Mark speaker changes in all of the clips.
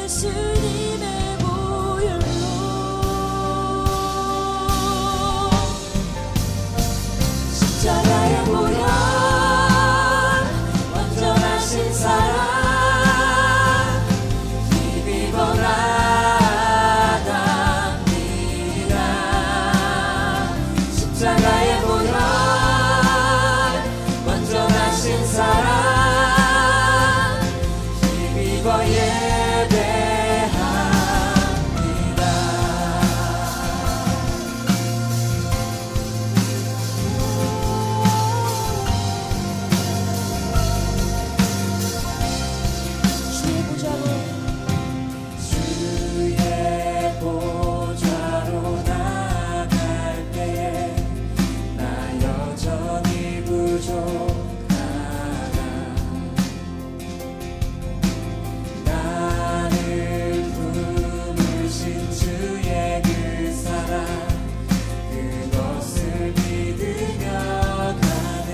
Speaker 1: 예수님의 보혈로 십자가의 보혈 완전하신 사랑 힘입어 나갑니다. 십자가의 보혈 완전하신 사랑 힘입어 예배합니다. 주의 보좌로 나갈 때에 나 여전히 부족하다. 나를 품으신 주의 그 사랑 그것을 믿으며 가네.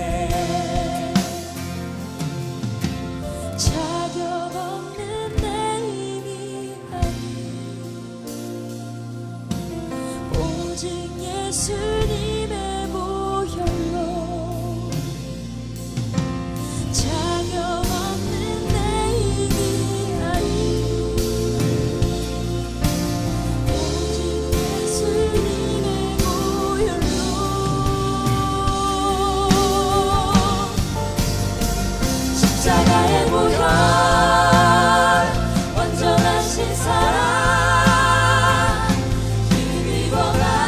Speaker 1: 자격 없는 내 힘이 아닌 오직 예수님의 보혈로 자격 없는 내 힘이 아닌 오직 예수님의 보혈로 십자가의 보혈 완전하신 사랑 힘입어 나갑니다.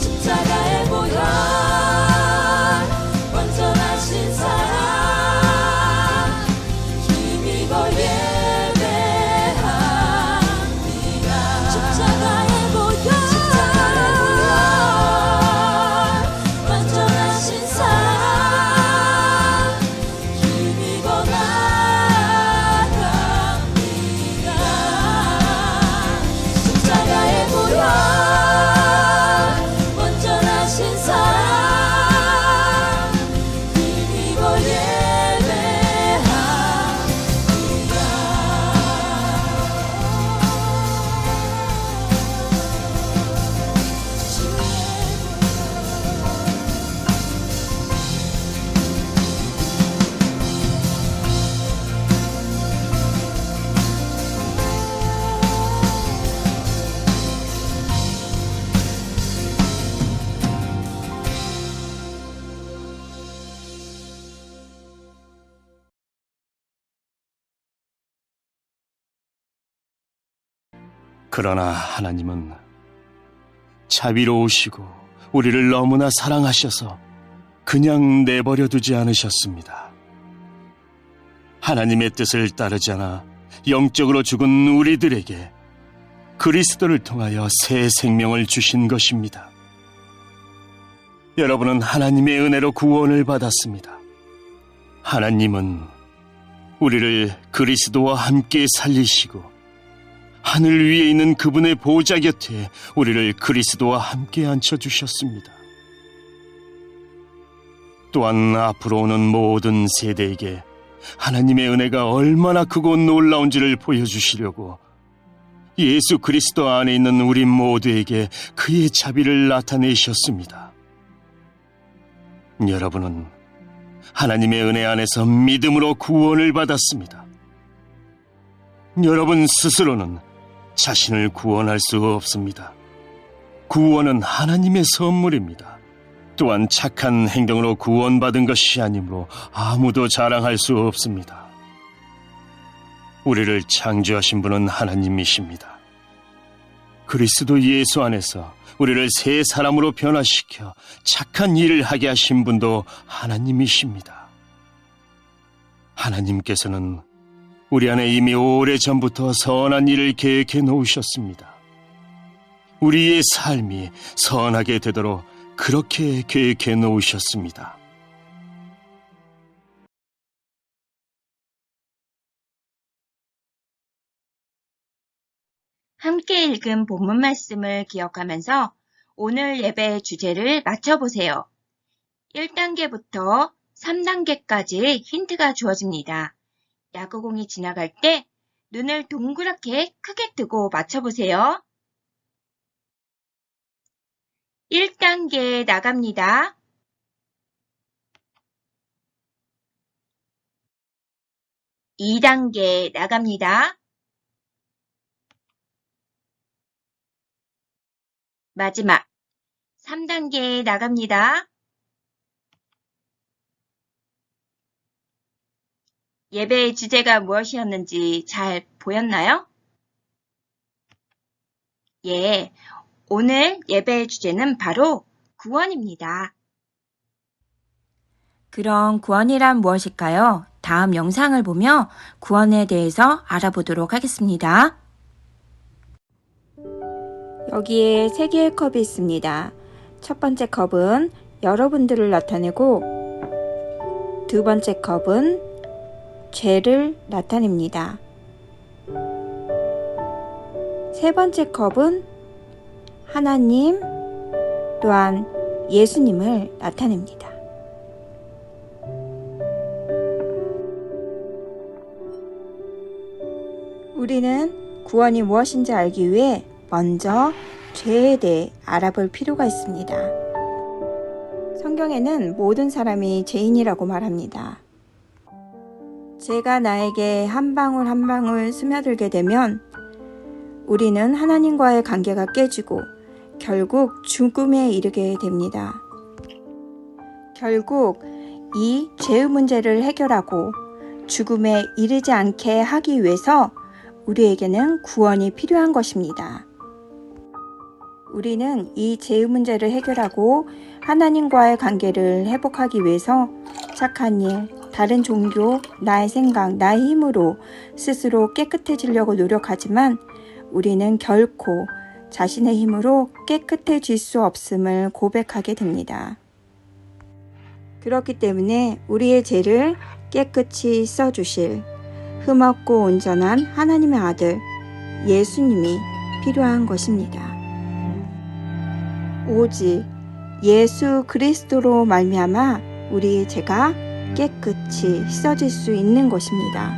Speaker 1: 십자가의 보혈 완전하신 사랑 힘입어 예배합니다. 십자가의 보혈 완전하신 사랑 힘입어 나갑니다. 십자가의 보혈 완전하신 사랑 힘입어
Speaker 2: 그러나 하나님은 자비로우시고 우리를 너무나 사랑하셔서 그냥 내버려 두지 않으셨습니다. 하나님의 뜻을 따르지 않아 영적으로 죽은 우리들에게 그리스도를 통하여 새 생명을 주신 것입니다. 여러분은 하나님의 은혜로 구원을 받았습니다. 하나님은 우리를 그리스도와 함께 살리시고 하늘 위에 있는 그분의 보좌 곁에 우리를 그리스도와 함께 앉혀주셨습니다. 또한 앞으로 오는 모든 세대에게 하나님의 은혜가 얼마나 크고 놀라운지를 보여주시려고 예수 그리스도 안에 있는 우리 모두에게 그의 자비를 나타내셨습니다. 여러분은 하나님의 은혜 안에서 믿음으로 구원을 받았습니다. 여러분 스스로는 자신을 구원할 수 없습니다. 구원은 하나님의 선물입니다. 또한 착한 행동으로 구원받은 것이 아니므로 아무도 자랑할 수 없습니다. 우리를 창조하신 분은 하나님이십니다. 그리스도 예수 안에서 우리를 새 사람으로 변화시켜 착한 일을 하게 하신 분도 하나님이십니다. 하나님께서는 우리 안에 이미 오래전부터 선한 일을 계획해 놓으셨습니다. 우리의 삶이 선하게 되도록 그렇게 계획해 놓으셨습니다.
Speaker 3: 함께 읽은 본문 말씀을 기억하면서 오늘 예배의 주제를 맞춰보세요. 1단계부터 3단계까지 힌트가 주어집니다. 야구공이 지나갈 때 눈을 동그랗게 크게 뜨고 맞춰보세요. 1단계 나갑니다. 2단계 나갑니다. 마지막 3단계 나갑니다. 예배의 주제가 무엇이었는지 잘 보였나요? 예, 오늘 예배의 주제는 바로 구원입니다.
Speaker 4: 그럼 구원이란 무엇일까요? 다음 영상을 보며 구원에 대해서 알아보도록 하겠습니다. 여기에 3개의 컵이 있습니다. 첫 번째 컵은 여러분들을 나타내고 두 번째 컵은 죄를 나타냅니다. 세 번째 컵은 하나님 또한 예수님을 나타냅니다. 우리는 구원이 무엇인지 알기 위해 먼저 죄에 대해 알아볼 필요가 있습니다. 성경에는 모든 사람이 죄인이라고 말합니다. 죄가 나에게 한 방울 한 방울 스며들게 되면 우리는 하나님과의 관계가 깨지고 결국 죽음에 이르게 됩니다. 결국 이 죄의 문제를 해결하고 죽음에 이르지 않게 하기 위해서 우리에게는 구원이 필요한 것입니다. 우리는 이 죄의 문제를 해결하고 하나님과의 관계를 회복하기 위해서 착한 일, 다른 종교, 나의 생각, 나의 힘으로 스스로 깨끗해지려고 노력하지만 우리는 결코 자신의 힘으로 깨끗해질 수 없음을 고백하게 됩니다. 그렇기 때문에 우리의 죄를 깨끗이 써주실 흠없고 온전한 하나님의 아들 예수님이 필요한 것입니다. 오직 예수 그리스도로 말미암아 우리의 죄가 깨끗이 씻어질 수 있는 것입니다.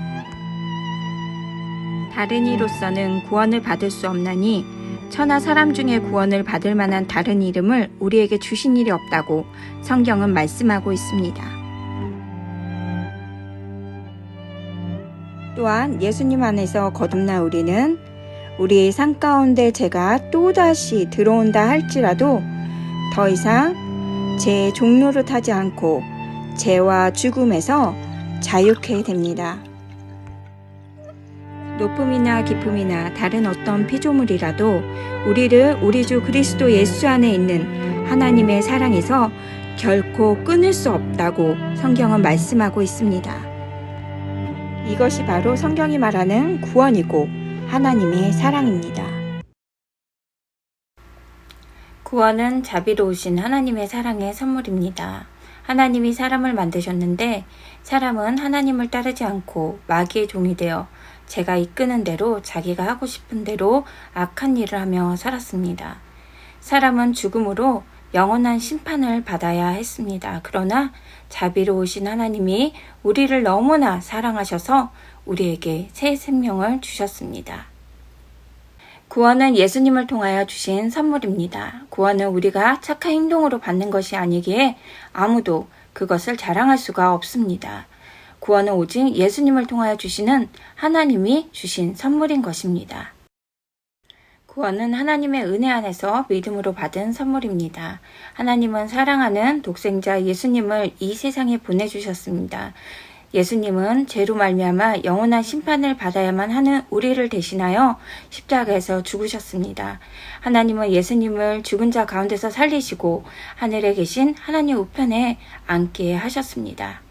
Speaker 4: 다른 이로서는 구원을 받을 수 없나니 천하 사람 중에 구원을 받을 만한 다른 이름을 우리에게 주신 일이 없다고 성경은 말씀하고 있습니다. 또한 예수님 안에서 거듭난 우리는 우리의 삶 가운데 죄가 또다시 들어온다 할지라도 더 이상 죄의 종로를 타지 않고 죄와 죽음에서 자유케 됩니다. 높음이나 깊음이나 다른 어떤 피조물이라도 우리를 우리 주 그리스도 예수 안에 있는 하나님의 사랑에서 결코 끊을 수 없다고 성경은 말씀하고 있습니다. 이것이 바로 성경이 말하는 구원이고 하나님의 사랑입니다. 구원은 자비로우신 하나님의 사랑의 선물입니다. 하나님이 사람을 만드셨는데 사람은 하나님을 따르지 않고 마귀의 종이 되어 제가 이끄는 대로 자기가 하고 싶은 대로 악한 일을 하며 살았습니다. 사람은 죽음으로 영원한 심판을 받아야 했습니다. 그러나 자비로우신 하나님이 우리를 너무나 사랑하셔서 우리에게 새 생명을 주셨습니다. 구원은 예수님을 통하여 주신 선물입니다. 구원은 우리가 착한 행동으로 받는 것이 아니기에 아무도 그것을 자랑할 수가 없습니다. 구원은 오직 예수님을 통하여 주시는 하나님이 주신 선물인 것입니다. 구원은 하나님의 은혜 안에서 믿음으로 받은 선물입니다. 하나님은 사랑하는 독생자 예수님을 이 세상에 보내주셨습니다. 예수님은 죄로 말미암아 영원한 심판을 받아야만 하는 우리를 대신하여 십자가에서 죽으셨습니다. 하나님은 예수님을 죽은 자 가운데서 살리시고 하늘에 계신 하나님 우편에 앉게 하셨습니다.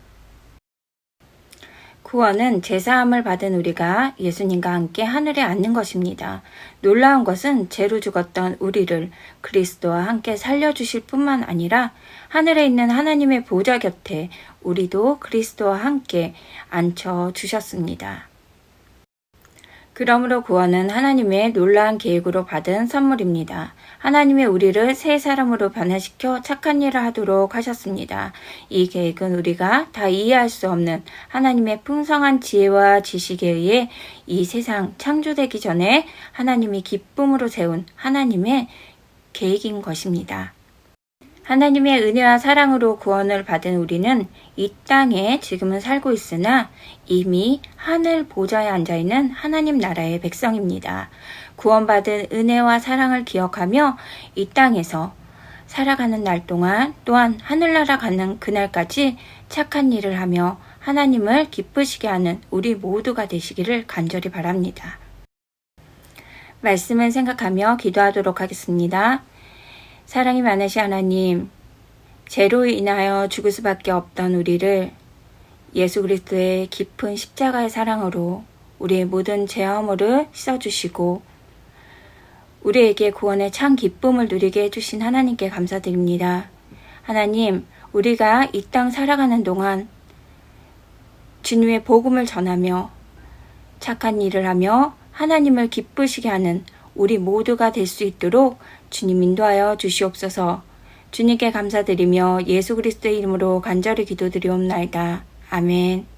Speaker 4: 구원은 제사함을 받은 우리가 예수님과 함께 하늘에 앉는 것입니다. 놀라운 것은 죄로 죽었던 우리를 그리스도와 함께 살려주실 뿐만 아니라 하늘에 있는 하나님의 보좌 곁에 우리도 그리스도와 함께 앉혀주셨습니다. 그러므로 구원은 하나님의 놀라운 계획으로 받은 선물입니다. 하나님이 우리를 새 사람으로 변화시켜 착한 일을 하도록 하셨습니다. 이 계획은 우리가 다 이해할 수 없는 하나님의 풍성한 지혜와 지식에 의해 이 세상 창조되기 전에 하나님이 기쁨으로 세운 하나님의 계획인 것입니다. 하나님의 은혜와 사랑으로 구원을 받은 우리는 이 땅에 지금은 살고 있으나 이미 하늘 보좌에 앉아있는 하나님 나라의 백성입니다. 구원받은 은혜와 사랑을 기억하며 이 땅에서 살아가는 날 동안 또한 하늘나라 가는 그날까지 착한 일을 하며 하나님을 기쁘시게 하는 우리 모두가 되시기를 간절히 바랍니다. 말씀을 생각하며 기도하도록 하겠습니다. 사랑이 많으신 하나님, 죄로 인하여 죽을 수밖에 없던 우리를 예수 그리스도의 깊은 십자가의 사랑으로 우리의 모든 죄허물을 씻어주시고 우리에게 구원의 참 기쁨을 누리게 해주신 하나님께 감사드립니다. 하나님, 우리가 이 땅 살아가는 동안 주님의 복음을 전하며 착한 일을 하며 하나님을 기쁘시게 하는 우리 모두가 될 수 있도록 주님 인도하여 주시옵소서. 주님께 감사드리며 예수 그리스도의 이름으로 간절히 기도드리옵나이다. 아멘.